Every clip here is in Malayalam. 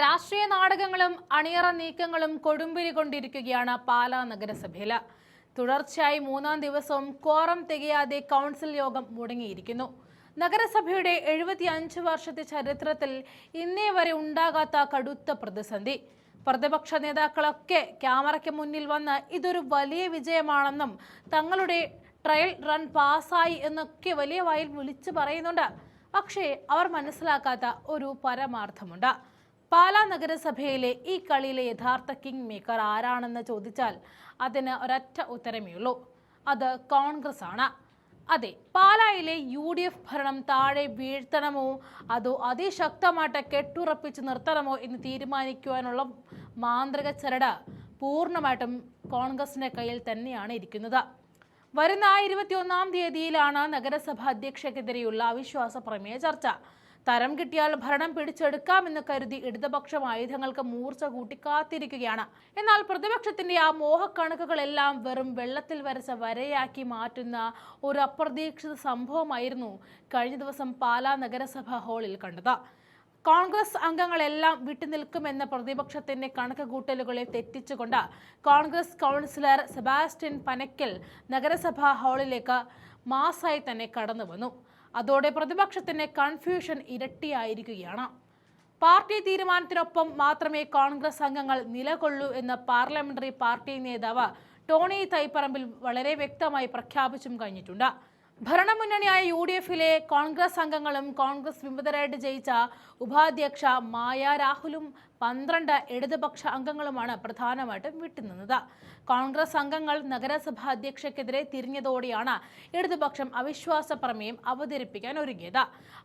രാഷ്ട്രീയ നാടകങ്ങളും അണിയറ നീക്കങ്ങളും കൊടുമ്പിരി കൊണ്ടിരിക്കുകയാണ് പാലാ നഗരസഭയിൽ. തുടർച്ചയായി മൂന്നാം ദിവസവും ക്വാറം തികയാതെ കൗൺസിൽ യോഗം മുടങ്ങിയിരിക്കുന്നു. നഗരസഭയുടെ 75 വർഷത്തെ ചരിത്രത്തിൽ ഇന്നേ വരെ ഉണ്ടാകാത്ത കടുത്ത പ്രതിസന്ധി. പ്രതിപക്ഷ നേതാക്കളൊക്കെ ക്യാമറയ്ക്ക് മുന്നിൽ വന്ന് ഇതൊരു വലിയ വിജയമാണെന്നും തങ്ങളുടെ ട്രയൽ റൺ പാസ്സായി എന്നൊക്കെ വലിയ വായിൽ വിളിച്ചു പറയുന്നുണ്ട്. പക്ഷേ അവർ മനസ്സിലാക്കാത്ത ഒരു പരമാർത്ഥമുണ്ട്. പാലാ നഗരസഭയിലെ ഈ കളിയിലെ യഥാർത്ഥ കിങ് മേക്കർ ആരാണെന്ന് ചോദിച്ചാൽ അതിന് ഒരൊറ്റ ഉത്തരമേ ഉള്ളൂ, അത് കോൺഗ്രസ് ആണ്. അതെ, പാലായിലെ UDF ഭരണം താഴെ വീഴ്ത്തണമോ അതോ അതിശക്തമായിട്ട് കെട്ടുറപ്പിച്ച് നിർത്തണമോ എന്ന് തീരുമാനിക്കുവാനുള്ള മാന്ത്രിക ചരട് പൂർണ്ണമായിട്ടും കോൺഗ്രസിന്റെ കയ്യിൽ തന്നെയാണ് ഇരിക്കുന്നത്. വരുന്ന 21-ാം തീയതിയിലാണ് നഗരസഭ അധ്യക്ഷക്കെതിരെയുള്ള അവിശ്വാസ പ്രമേയ ചർച്ച. തരം കിട്ടിയാൽ ഭരണം പിടിച്ചെടുക്കാമെന്ന് കരുതി ഇടതുപക്ഷം ആയുധങ്ങൾക്ക് മൂർച്ച കൂട്ടി കാത്തിരിക്കുകയാണ്. എന്നാൽ പ്രതിപക്ഷത്തിന്റെ ആ മോഹക്കണക്കുകളെല്ലാം വെറും വെള്ളത്തിൽ വരച്ച വരയാക്കി മാറ്റുന്ന ഒരു അപ്രതീക്ഷിത സംഭവമായിരുന്നു കഴിഞ്ഞ ദിവസം പാലാ നഗരസഭ ഹാളിൽ കണ്ടത്. കോൺഗ്രസ് അംഗങ്ങളെല്ലാം വിട്ടുനിൽക്കുമെന്ന പ്രതിപക്ഷത്തിന്റെ കണക്കുകൂട്ടലുകളെ തെറ്റിച്ചുകൊണ്ട് കോൺഗ്രസ് കൗൺസിലർ സെബാസ്റ്റ്യൻ പനക്കൽ നഗരസഭാ ഹാളിലേക്ക് മാസായി തന്നെ കടന്നു വന്നു. അതോടെ പ്രതിപക്ഷത്തിന്റെ കൺഫ്യൂഷൻ ഇരട്ടിയായിരിക്കുകയാണ്. പാർട്ടി തീരുമാനത്തിനൊപ്പം മാത്രമേ കോൺഗ്രസ് അംഗങ്ങൾ നിലകൊള്ളൂ എന്ന് പാർലമെന്ററി പാർട്ടി നേതാവ് ടോണി തൈപ്പറമ്പിൽ വളരെ വ്യക്തമായി പ്രഖ്യാപിച്ചും കഴിഞ്ഞിട്ടുണ്ട്. ഭരണമുന്നണിയായ UDFിലെ കോൺഗ്രസ് അംഗങ്ങളും കോൺഗ്രസ് വിമതരായിട്ട് ജയിച്ച ഉപാധ്യക്ഷ മായ രാഹുലും 12 ഇടതുപക്ഷ അംഗങ്ങളുമാണ് പ്രധാനമായിട്ടും വിട്ടുനിന്നത്. കോൺഗ്രസ് അംഗങ്ങൾ നഗരസഭാ അധ്യക്ഷക്കെതിരെ തിരിഞ്ഞതോടെയാണ് ഇടതുപക്ഷം അവിശ്വാസ പ്രമേയം അവതരിപ്പിക്കാൻ ഒരുങ്ങിയത്.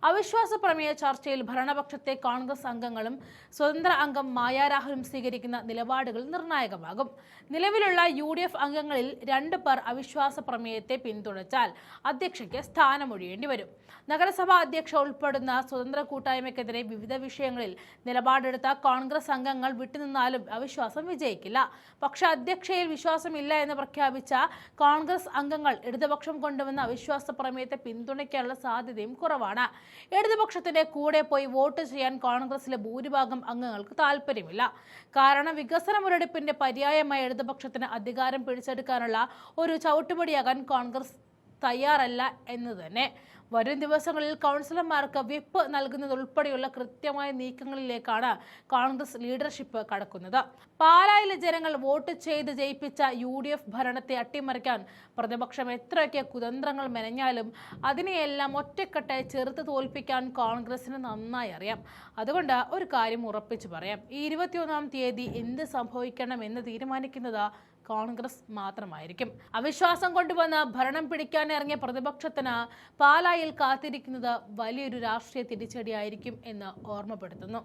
അവിശ്വാസ പ്രമേയ ചർച്ചയിൽ ഭരണപക്ഷത്തെ കോൺഗ്രസ് അംഗങ്ങളും സ്വതന്ത്ര അംഗം മായ രാഹുലും സ്വീകരിക്കുന്ന നിലപാടുകൾ നിർണായകമാകും. നിലവിലുള്ള UDF അംഗങ്ങളിൽ 2 പേർ അവിശ്വാസ പ്രമേയത്തെ പിന്തുണച്ചാൽ അധ്യക്ഷയ്ക്ക് സ്ഥാനമൊഴിയേണ്ടി വരും. നഗരസഭാ അധ്യക്ഷ ഉൾപ്പെടുന്ന സ്വതന്ത്ര കൂട്ടായ്മയ്ക്കെതിരെ വിവിധ വിഷയങ്ങളിൽ നിലപാടെടുത്ത കോൺഗ്രസ് അംഗങ്ങൾ വിട്ടുനിന്നാലും അവിശ്വാസം വിജയിക്കില്ല. പക്ഷേ അധ്യക്ഷയിൽ വിശ്വാസമില്ല എന്ന് പ്രഖ്യാപിച്ച കോൺഗ്രസ് അംഗങ്ങൾ ഇടതുപക്ഷം കൊണ്ടുവന്ന അവിശ്വാസ പ്രമേയത്തെ പിന്തുണയ്ക്കാനുള്ള സാധ്യതയും കുറവാണ്. ഇടതുപക്ഷത്തിന്റെ കൂടെ പോയി വോട്ട് ചെയ്യാൻ കോൺഗ്രസിലെ ഭൂരിഭാഗം അംഗങ്ങൾക്ക് താല്പര്യമില്ല. കാരണം വികസന മുരടിപ്പിന്റെ പര്യായമായ ഇടതുപക്ഷത്തിന് അധികാരം പിടിച്ചെടുക്കാനുള്ള ഒരു ചവിട്ടുപടിയാകാൻ കോൺഗ്രസ് തയ്യാറല്ല എന്ന് തന്നെ. വരും ദിവസങ്ങളിൽ കൗൺസിലർമാർക്ക് വിപ്പ് നൽകുന്നതുൾപ്പെടെയുള്ള കൃത്യമായ നീക്കങ്ങളിലേക്കാണ് കോൺഗ്രസ് ലീഡർഷിപ്പ് കടക്കുന്നത്. പാലായിലെ ജനങ്ങൾ വോട്ട് ചെയ്ത് ജയിപ്പിച്ച UDF ഭരണത്തെ അട്ടിമറിക്കാൻ പ്രതിപക്ഷം എത്രയൊക്കെ കുതന്ത്രങ്ങൾ മെനഞ്ഞാലും അതിനെയെല്ലാം ഒറ്റക്കെട്ടായി ചെറുത്ത് തോൽപ്പിക്കാൻ കോൺഗ്രസിന് നന്നായി അറിയാം. അതുകൊണ്ട് ഒരു കാര്യം ഉറപ്പിച്ചു പറയാം, ഈ 21-ാം തീയതി എന്ത് സംഭവിക്കണം എന്ന് തീരുമാനിക്കുന്നത് കോൺഗ്രസ് മാത്രമായിരിക്കും. അവിശ്വാസം കൊണ്ടുവന്ന് ഭരണം പിടിക്കാനിറങ്ങിയ പ്രതിപക്ഷത്തിന് പാലായിൽ കാത്തിരിക്കുന്നത് വലിയൊരു രാഷ്ട്രീയ തിരിച്ചടിയായിരിക്കും എന്ന് ഓർമ്മപ്പെടുത്തുന്നു.